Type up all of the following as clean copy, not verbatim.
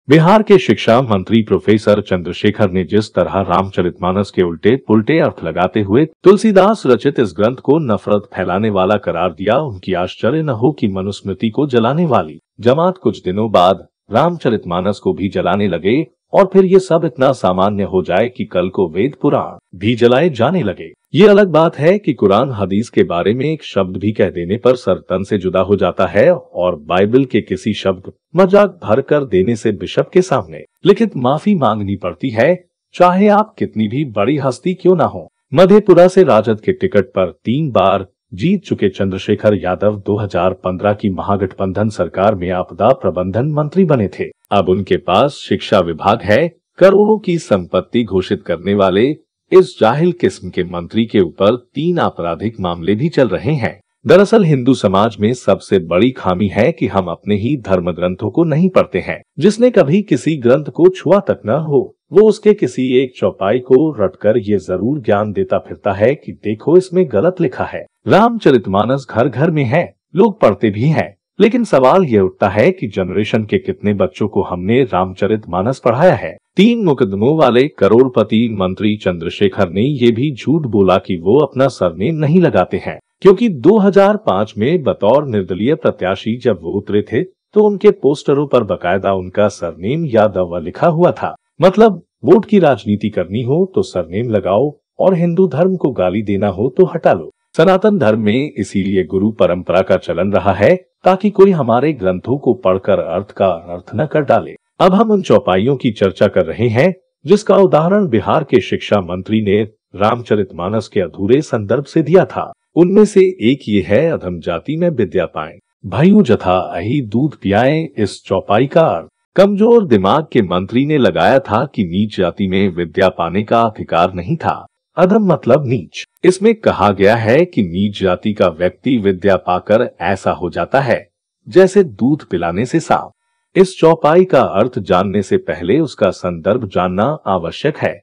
बिहार के शिक्षा मंत्री प्रोफेसर चंद्रशेखर ने जिस तरह रामचरितमानस के उल्टे पुल्टे अर्थ लगाते हुए तुलसीदास रचित इस ग्रंथ को नफरत फैलाने वाला करार दिया, उनकी आश्चर्य न हो कि मनुस्मृति को जलाने वाली जमात कुछ दिनों बाद रामचरितमानस को भी जलाने लगे और फिर ये सब इतना सामान्य हो जाए कि कल को वेद पुराण भी जलाए जाने लगे। ये अलग बात है कि कुरान हदीस के बारे में एक शब्द भी कह देने पर सर तन से जुदा हो जाता है और बाइबल के किसी शब्द मजाक भर कर देने से बिशप के सामने लिखित माफी मांगनी पड़ती है, चाहे आप कितनी भी बड़ी हस्ती क्यों ना हो। मधेपुरा से राजद के टिकट पर 3 बार जीत चुके चंद्रशेखर यादव 2015 की महागठबंधन सरकार में आपदा प्रबंधन मंत्री बने थे। अब उनके पास शिक्षा विभाग है। करोड़ों की संपत्ति घोषित करने वाले इस जाहिल किस्म के मंत्री के ऊपर 3 आपराधिक मामले भी चल रहे हैं। दरअसल हिंदू समाज में सबसे बड़ी खामी है कि हम अपने ही धर्म ग्रंथों को नहीं पढ़ते हैं। जिसने कभी किसी ग्रंथ को छुआ तक न हो, वो उसके किसी एक चौपाई को रटकर ये जरूर ज्ञान देता फिरता है कि देखो इसमें गलत लिखा है। रामचरितमानस घर घर में है, लोग पढ़ते भी हैं, लेकिन सवाल ये उठता है कि जनरेशन के कितने बच्चों को हमने रामचरितमानस पढ़ाया है। 3 मुकदमों वाले करोड़पति मंत्री चंद्रशेखर ने ये भी झूठ बोला कि वो अपना सरनेम नहीं लगाते हैं, क्योंकि 2005 में बतौर निर्दलीय प्रत्याशी जब वो उतरे थे तो उनके पोस्टरों पर बकायदा उनका सरनेम यादव लिखा हुआ था। मतलब वोट की राजनीति करनी हो तो सरनेम लगाओ और हिंदू धर्म को गाली देना हो तो हटा लो। सनातन धर्म में इसीलिए गुरु परंपरा का चलन रहा है ताकि कोई हमारे ग्रंथों को पढ़कर अर्थ का अर्थ न कर डाले। अब हम उन चौपाइयों की चर्चा कर रहे हैं जिसका उदाहरण बिहार के शिक्षा मंत्री ने रामचरितमानस के अधूरे संदर्भ से दिया था। उनमें से एक ये है, अधम जाति में विद्या पाएं, भाइयों जथा अहि दूध पियाएं। इस चौपाई का अर्थ कमजोर दिमाग के मंत्री ने लगाया था कि नीच जाति में विद्या पाने का अधिकार नहीं था। अधम मतलब नीच। इसमें कहा गया है कि नीच जाति का व्यक्ति विद्या पाकर ऐसा हो जाता है जैसे दूध पिलाने से सांप। इस चौपाई का अर्थ जानने से पहले उसका संदर्भ जानना आवश्यक है।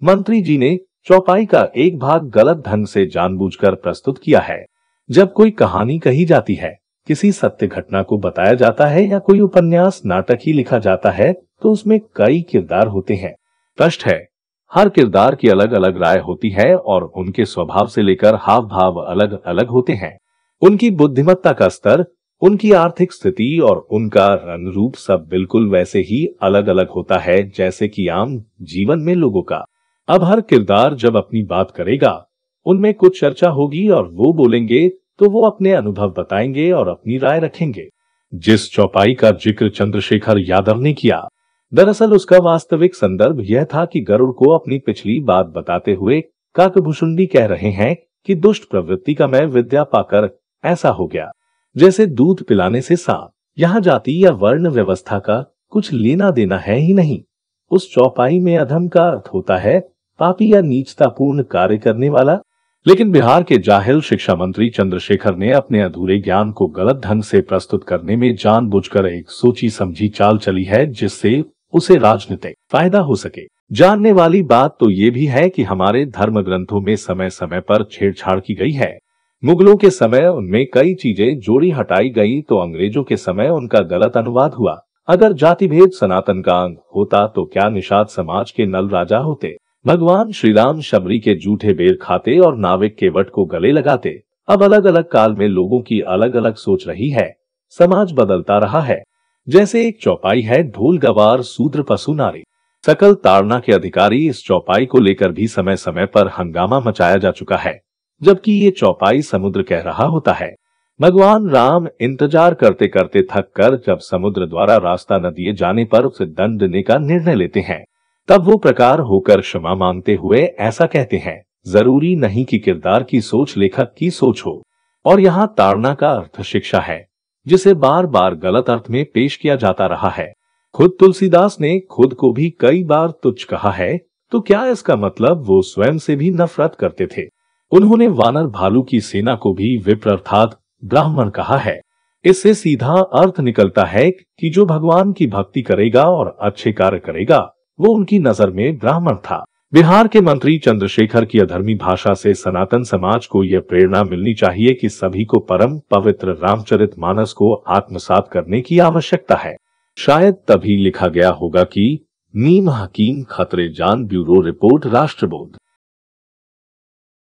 मंत्री जी ने चौपाई का एक भाग गलत ढंग से जानबूझकर प्रस्तुत किया है। जब कोई कहानी कही जाती है, किसी सत्य घटना को बताया जाता है या कोई उपन्यास नाटक ही लिखा जाता है तो उसमें कई किरदार होते हैं। स्पष्ट है, हर किरदार की अलग अलग राय होती है और उनके स्वभाव से लेकर हाव भाव अलग अलग होते हैं। उनकी बुद्धिमत्ता का स्तर, उनकी आर्थिक स्थिति और उनका रंग रूप सब बिल्कुल वैसे ही अलग अलग होता है जैसे कि आम जीवन में लोगों का। अब हर किरदार जब अपनी बात करेगा, उनमें कुछ चर्चा होगी और वो बोलेंगे तो वो अपने अनुभव बताएंगे और अपनी राय रखेंगे। जिस चौपाई का जिक्र चंद्रशेखर यादव ने किया, दरअसल उसका वास्तविक संदर्भ यह था कि गरुड़ को अपनी पिछली बात बताते हुए काकभुशुंडी कह रहे हैं कि दुष्ट प्रवृत्ति का मैं विद्या पाकर ऐसा हो गया जैसे दूध पिलाने से सांप। यहाँ जाति या वर्ण व्यवस्था का कुछ लेना देना है ही नहीं। उस चौपाई में अधम का अर्थ होता है पापी या नीचतापूर्ण कार्य करने वाला। लेकिन बिहार के जाहिल शिक्षा मंत्री चंद्रशेखर ने अपने अधूरे ज्ञान को गलत ढंग से प्रस्तुत करने में जानबूझकर एक सोची समझी चाल चली है जिससे उसे राजनीतिक फायदा हो सके। जानने वाली बात तो ये भी है कि हमारे धर्म ग्रंथों में समय समय पर छेड़छाड़ की गई है। मुगलों के समय उनमें कई चीजें जोड़ी हटाई गई तो अंग्रेजों के समय उनका गलत अनुवाद हुआ। अगर जाति भेद सनातन का अंग होता तो क्या निषाद समाज के नल राजा होते। भगवान श्री राम शबरी के जूठे बेर खाते और नाविक के वट को गले लगाते। अब अलग अलग काल में लोगों की अलग अलग सोच रही है, समाज बदलता रहा है। जैसे एक चौपाई है ढोल गवार शूद्र पशु नारी। सकल ताड़ना के अधिकारी इस चौपाई को लेकर भी समय समय पर हंगामा मचाया जा चुका है, जबकि ये चौपाई समुद्र कह रहा होता है। भगवान राम इंतजार करते करते थक कर जब समुद्र द्वारा रास्ता न दिए जाने पर उसे दंड देने का निर्णय लेते हैं, तब वो प्रकार होकर क्षमा मांगते हुए ऐसा कहते हैं, जरूरी नहीं कि किरदार की सोच लेखक की सोच हो। और यहाँ ताड़ना का अर्थ शिक्षा है, जिसे बार बार गलत अर्थ में पेश किया जाता रहा है। खुद तुलसीदास ने खुद को भी कई बार तुच्छ कहा है, तो क्या इसका मतलब वो स्वयं से भी नफरत करते थे। उन्होंने वानर भालू की सेना को भी विप्र अर्थात ब्राह्मण कहा है। इससे सीधा अर्थ निकलता है कि जो भगवान की भक्ति करेगा और अच्छे कार्य करेगा वो उनकी नजर में ब्राह्मण था। बिहार के मंत्री चंद्रशेखर की अधर्मी भाषा से सनातन समाज को यह प्रेरणा मिलनी चाहिए कि सभी को परम पवित्र रामचरितमानस को आत्मसात करने की आवश्यकता है। शायद तभी लिखा गया होगा कि मीम हकीम खतरे जान। Bureau report, राष्ट्रबोध।